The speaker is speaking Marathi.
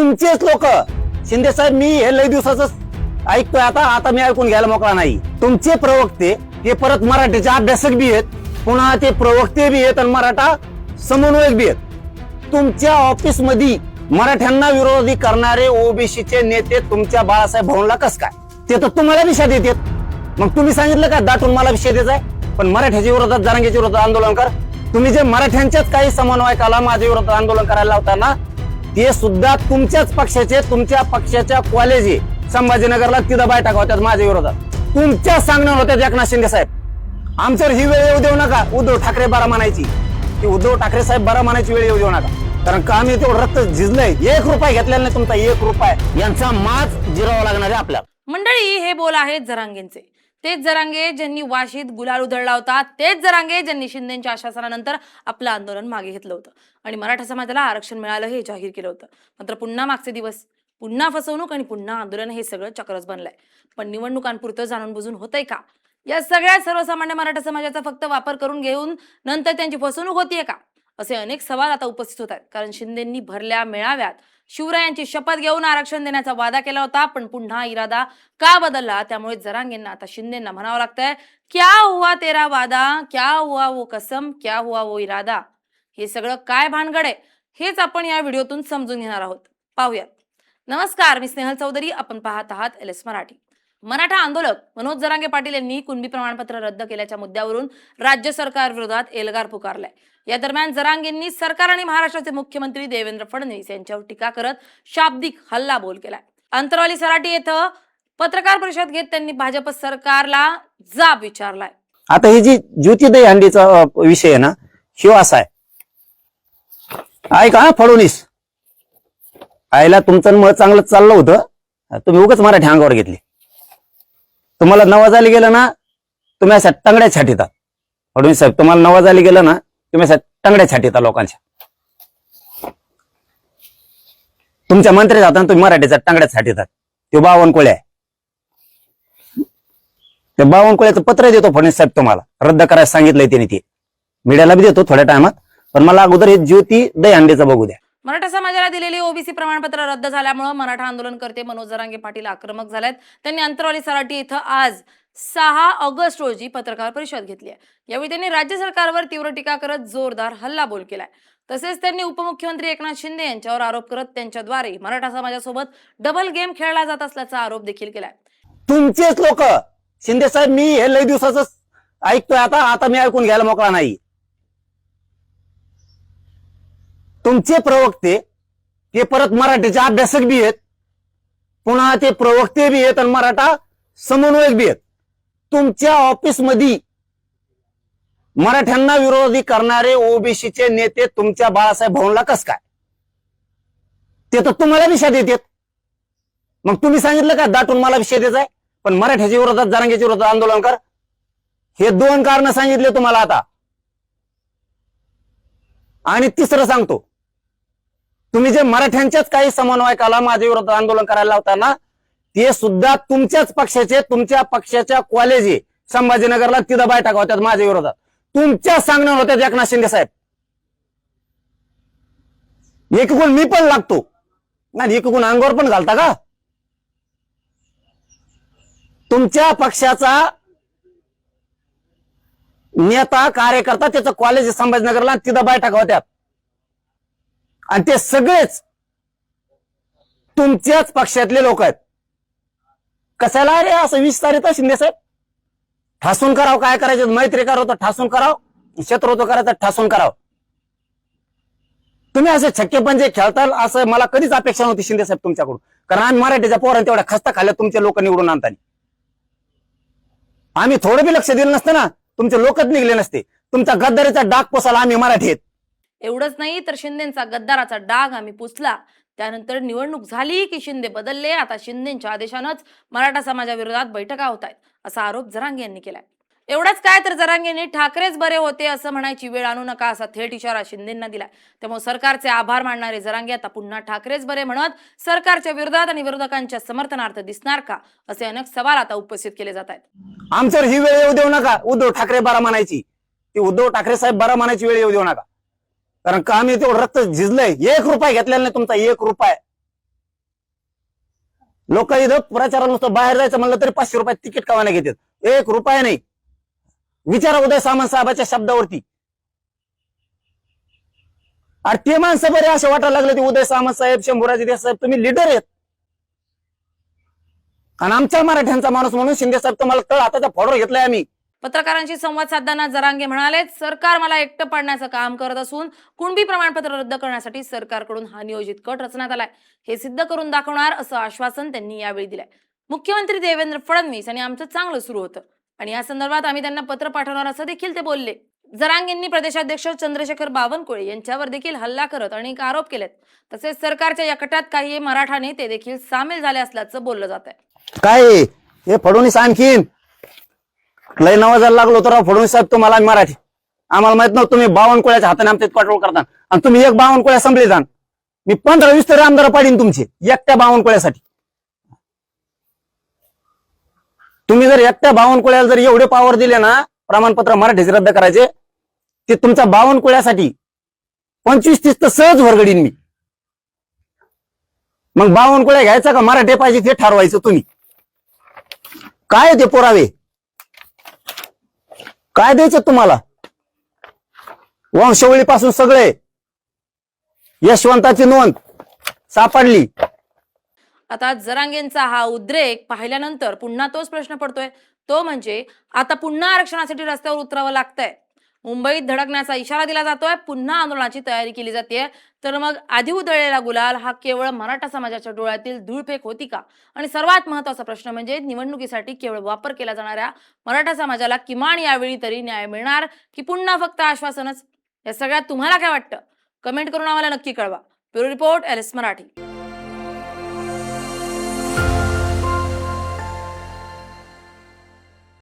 तुमचेच लोक शिंदे साहेब, मी हे लय दिवसाच ऐकतोय, आता मी ऐकून घ्यायला मोकळा नाही. तुमचे प्रवक्ते ते परत मराठीचे अभ्यासक बी आहेत, पुन्हा ते प्रवक्ते बी आहेत आणि मराठा समन्वयक बी आहेत. तुमच्या ऑफिस मध्ये मराठ्यांना विरोधी करणारे ओबीसीचे नेते तुमच्या बाळासाहेब भाऊंला कस काय? ते तर तुम्हाला विषय देतात. मग तुम्ही सांगितलं का दाटून मला विषय द्यायचा आहे, पण मराठ्याच्या विरोधात जरांगेच्या विरोधात आंदोलन कर. तुम्ही जे मराठ्यांच्याच काही समन्वयकाला माझ्या विरोधात आंदोलन करायला लावताना ते सुद्धा तुमच्याच पक्षाचे, तुमच्या पक्षाच्या कॉलेज संभाजीनगरला तिथं बैठका होत्यात माझ्या विरोधात. तुमच्या सांगण्यावर होत्या एकनाथ शिंदे साहेब. आमच्यावर ही वेळ येऊ देऊ नका उद्धव ठाकरे बरा म्हणायची, की उद्धव ठाकरे साहेब बरा म्हणायची वेळ येऊ देऊ नका. कारण का आम्ही तेवढं रक्त झिजलंय, 1 रुपया घेतलेला नाही तुमचा, 1 रुपया यांचा माज जिरावा लागणार आहे आपल्याला. मंडळी, हे बोल आहेत जरांगेंचे. तेच जरांगे ज्यांनी वाशीत गुलाल उधळला होता, तेच जरांगे ज्यांनी शिंदेच्या आश्वासनानंतर आपलं आंदोलन मागे घेतलं होतं आणि मराठा समाजाला आरक्षण मिळालं हे जाहीर केलं होतं. मात्र पुन्हा मागचे दिवस, पुन्हा फसवणूक आणि पुन्हा आंदोलन, हे सगळं चक्रच बनलंय. पण निवडणुकांपुरतं जाणून बुजून होतंय का? या सगळ्या सर्वसामान्य मराठा समाजाचा फक्त वापर करून घेऊन नंतर त्यांची फसवणूक होतीये का, असे अनेक सवाल आता उपस्थित होत आहेत. कारण शिंदेंनी भरल्या मेळाव्यात शिवरायांची शपथ घेऊन आरक्षण देण्याचा वादा केला होता, पण पुन्हा इरादा का बदलला? त्यामुळे जरांगेंना आता शिंदेंना म्हणावं लागतंय, क्या हुआ तेरा वादा, क्या हुआ वो कसम, क्या हुआ वो इरादा. हे सगळं काय भानगड आहे हेच आपण या व्हिडिओतून समजून घेणार आहोत. पाहूयात. नमस्कार, मी स्नेहल चौधरी. आपण पाहत आहात LS मराठी. मराठा आंदोलक मनोज जरांगे पाटील यांनी कुणबी प्रमाणपत्र रद्द केल्याच्या मुद्द्यावरून राज्य सरकार विरोधात एल्गार पुकारलाय. या दरम्यान जरांगेंनी सरकार आणि महाराष्ट्राचे मुख्यमंत्री देवेंद्र फडणवीस यांच्यावर टीका करत शाब्दिक हल्लाबोल केलाय. अंतरवाली सराटी येथे पत्रकार परिषद घेत त्यांनी भाजप सरकारला जाब विचारलाय. आता ही जी ज्योती दहीहंडीचा विषय आहे ना, शिव असा आहे, ऐका फडणवीस, आईला तुमचं मत चांगलं चाललं होतं, तुम्ही उगाच मराठी अंगावर घेतली. तुम्हाला नवाजाली गेलं ना, तुम्ही अशा टंगड्या छाटीतात. फडणवीस साहेब, तुम्हाला नवाजाली गेलं ना, तुम्ही अशा टंगड्या छाटीता लोकांच्या. तुमच्या मंत्र्याच्या हाताने तुम्ही मराठीचा टंगड्या छाटीतात. ते बावनकुळे आहे, ते बावनकुळ्याचं पत्र देतो फडणवीस साहेब, तुम्हाला रद्द करायला सांगितलंय त्याने. ते मीडियाला बी देतो थोड्या टायमात, पण मला अगोदर हे ज्योती दहीहंडीचं बघू द्या. मराठा समाजाला दिलेली ओबीसी प्रमाणपत्र रद्द झाल्यामुळे मराठा आंदोलनकर्ते मनोज जरांगे पाटील आक्रमक झालेत. त्यांनी अंतरवाली सराटी इथं आज 6 ऑगस्ट रोजी पत्रकार परिषद घेतली आहे. यावेळी त्यांनी राज्य सरकारवर तीव्र टीका करत जोरदार हल्लाबोल केलाय. तसेच त्यांनी उपमुख्यमंत्री एकनाथ शिंदे यांच्यावर आरोप करत त्यांच्याद्वारे मराठा समाजासोबत डबल गेम खेळला जात असल्याचा आरोप देखील केलाय. तुमचेच लोक शिंदे साहेब, मी हे लय दिवसाच ऐकतोय, आता मी ऐकून घ्यायला मोकळा नाही. तुमचे प्रवक्ते ते परत मराठीचे अभ्यासक बी आहेत, पुन्हा ते प्रवक्ते बी आहेत आणि मराठा समन्वयक बी आहेत. तुमच्या ऑफिस मध्ये मराठ्यांना विरोधी करणारे ओबीसीचे नेते तुमच्या बाळासाहेब भाऊंला कस काय? ते तर तुम्हाला विषय देतात. मग तुम्ही सांगितलं का दाटून मला विषय द्यायचा आहे, पण मराठ्याच्या विरोधात जरांगेच्या विरोधात आंदोलन कर. हे 2 कारण सांगितले तुम्हाला आता. आणि तिसरं सांगतो, तुम्ही जे मराठ्यांच्याच काही समन्वयकाला माझ्या विरोधात आंदोलन करायला लावताना ते सुद्धा तुमच्याच पक्षाचे, तुमच्या पक्षाच्या कॉलेज संभाजीनगरला तिथं बैठका होत्यात माझ्या विरोधात. तुमच्या सांगण्यावर होत्या एकनाथ शिंदे साहेब. एक गुण मी पण लागतो नाही, एक गुण अंगावर पण घालता का? तुमच्या पक्षाचा नेता कार्यकर्ता त्याचं कॉलेज संभाजीनगरला तिथं बैठका होत्यात आणि ते सगळेच तुमच्याच पक्षातले लोक आहेत. कशाला रे असं विस्तारित शिंदे साहेब? ठासून करावं, काय करायचं, मैत्री करावं तर ठासून करावं, शत्रुत्व करायचं ठासून करावं. तुम्ही असे छक्के पंजे खेळताल असं मला कधीच अपेक्षा नव्हती शिंदे साहेब तुमच्याकडून. कारण आम्ही मराठीच्या पोरांना तेवढ्या खस्ता खाल्ल्या तुमचे लोक निवडून आणताना. आम्ही थोडं बी लक्ष दिलं नसतं ना, तुमचे लोकच निघले नसते. तुमचा गद्दारीचा डाग पोसाला आम्ही मराठी आहेत. एवढंच नाही तर शिंदेचा गद्दाराचा डाग आम्ही पुसला. त्यानंतर निवडणूक झाली की शिंदे बदलले. आता शिंदेच्या आदेशानंच मराठा समाजाविरोधात बैठका होत आहेत, असा आरोप जरांगे यांनी केलाय. एवढंच काय तर जरांगेंनी ठाकरेच बरे होते असं म्हणायची वेळ आणू नका असा थेट इशारा शिंदेंना दिलाय. त्यामुळे सरकारचे आभार मानणारे जरांगे आता पुन्हा ठाकरेच बरे म्हणत सरकारच्या विरोधात आणि विरोधकांच्या समर्थनार्थ दिसणार का, असे अनेक सवाल आता उपस्थित केले जात आहेत. आमच्यावर ही वेळ येऊ देऊ नका उद्धव ठाकरे बरा म्हणायची, ती उद्धव ठाकरे साहेब बरा म्हणायची वेळ येऊ देऊ नका. कारण का आम्ही तेवढं रक्त झिजलंय, 1 रुपया घेतलेला नाही तुमचा, 1 रुपया लोक इथं प्रचाराला नुसतं बाहेर जायचं म्हणलं तरी 500 रुपये तिकीट कावाने घेतात, 1 रुपया नाही. विचारा उदय सामंत साहेबाच्या शब्दावरती. अरे ते माणसं बरे असे वाटायला लागले, ते उदय सामंत साहेब, शंभूराजे देसाई साहेब तुम्ही लीडर आहेत. आणि आमच्या मराठ्यांचा माणूस म्हणून शिंदे साहेब तुम्हाला तळ हाताचा फोडवर घेतलाय आम्ही. पत्रकारांशी संवाद साधताना जरांगे म्हणाले, सरकार मला एकटं पाडण्याचं काम करत असून कुणबी प्रमाणपत्र रद्द करण्यासाठी सरकारकडून हा नियोजित कट रचण्यात आलाय, हे सिद्ध करून दाखवणार असं आश्वासन त्यांनी यावेळी दिलंय. मुख्यमंत्री देवेंद्र फडणवीस आणि आमचं चांगलं सुरू होतं आणि या संदर्भात आम्ही त्यांना पत्र पाठवणार असं देखील ते बोलले. जरांगेंनी प्रदेशाध्यक्ष चंद्रशेखर बावनकुळे यांच्यावर देखील हल्ला करत अनेक आरोप केलेत. तसेच सरकारच्या या कटात काही मराठा नेते देखील सामील झाले असल्याचं बोललं जात आहे. काय हे फडणवीस आणखीन लय नवाजाला लागलो तर फडणवीस साहेब तुम्हाला मराठी आम्हाला माहित नव्हतं, तुम्ही बावनकुळ्याच्या हाताने आमच्यात कंट्रोल करता आणि तुम्ही एक बावनकुळ्या संपले जाण. मी 15-20 तरी आमदार पाडीन तुमचे एकट्या बावनकुळ्यासाठी. तुम्ही जर एकट्या बावनकुळ्याला जर एवढे पॉवर दिले ना प्रमाणपत्र मराठीचे रद्द करायचे, ते तुमच्या बावनकुळ्यासाठी 25-30 तर सहज वर्गडीन मी. मग बावनकुळ्या घ्यायचा का मराठी पाहिजे ते ठरवायचं तुम्ही. काय ते पुरावे काय द्यायचे तुम्हाला? वंशवळीपासून सगळे यशवंताची नोंद सापडली. आता जरांगेंचा हा उद्रेक पाहिल्यानंतर पुन्हा तोच प्रश्न पडतोय, तो म्हणजे आता पुन्हा आरक्षणासाठी रस्त्यावर उतरावं लागतंय, मुंबईत धडकण्याचा इशारा दिला जातोय, पुन्हा आंदोलनाची तयारी केली जाते. तर मग आधी उधळलेला गुलाल हा केवळ मराठा समाजाच्या डोळ्यातील धूळफेक होती का? आणि सर्वात महत्वाचा प्रश्न म्हणजे निवडणुकीसाठी केवळ वापर केला जाणाऱ्या मराठा समाजाला किमान यावेळी तरी न्याय मिळणार की पुन्हा फक्त आश्वासनच? या सगळ्यात तुम्हाला काय वाटतं? कमेंट करून आम्हाला नक्की कळवा. Bureau report, LS Marathi.